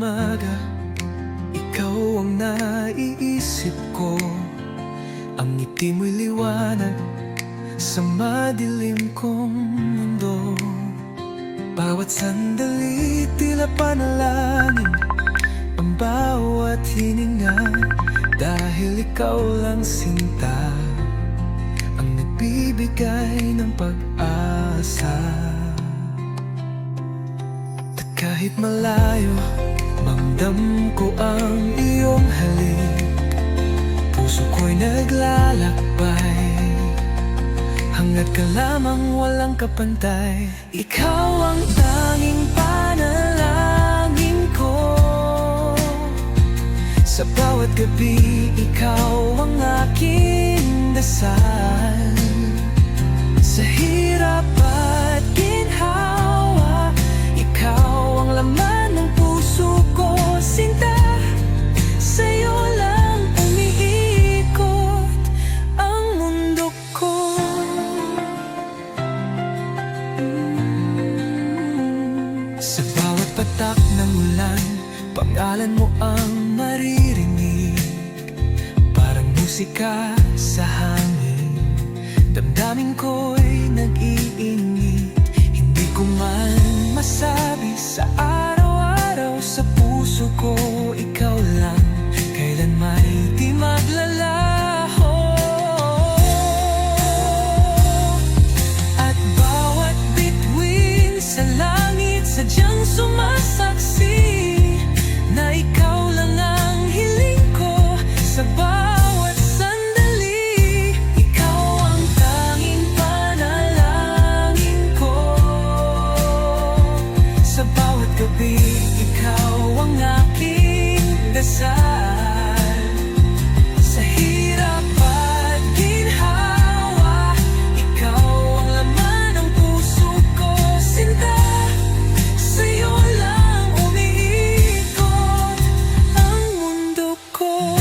umaga, ikaw ang naiisip ko. Ang ngiti mo'y liwanag sa madilim kong mundo. Bawat sandali tila panalangin, ang bawat hininga, dahil ikaw lang sinta ang nagbibigay ng pag-asa. At kahit malayo, ramdam ko ang iyong halik. Puso ko'y naglalakbay, hanggat ka lamang walang kapantay. Ikaw ang tanging panalangin ko. Sa bawat gabi, ikaw ang aking dasal. Sa hirap at ginhawa, ikaw ang laman ng puso ko. Sinta, sa'yo lang umiikot ang mundo ko. Sa bawat patak ng ulan, pangalan mo ang maririnig. Parang musika sa hangin, damdamin ko'y nag-iinit. Hindi ko man masabi sa araw-araw, sa puso ko ikaw lang, kailan may di maglalaho. At bawat bituin sa langit, sadyang sumasaksi na ikaw lang ang hiling ko. Sa bawat sandali, ikaw ang tanging panalangin ko. Sa bawat gabi, ikaw ang aking dasal. Sa hirap at ginhawa, ikaw ang laman ng puso ko. Sinta, sa'yo lang umiikot ang mundo ko.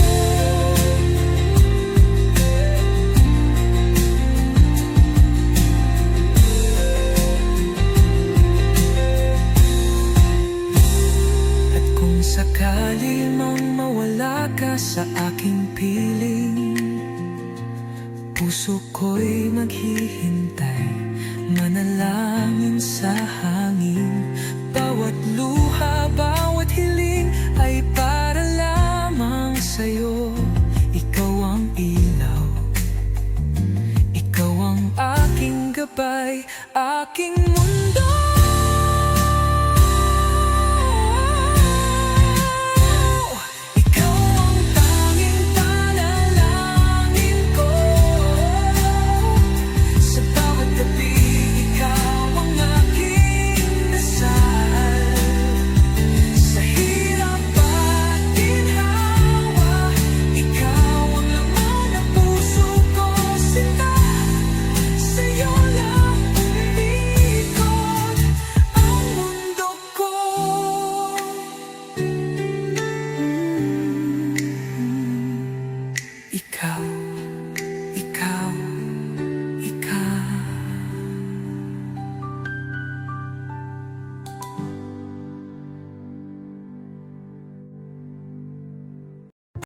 At kung sakali mang mawala ka sa aking piling, puso ko'y maghihintay, manalangin sa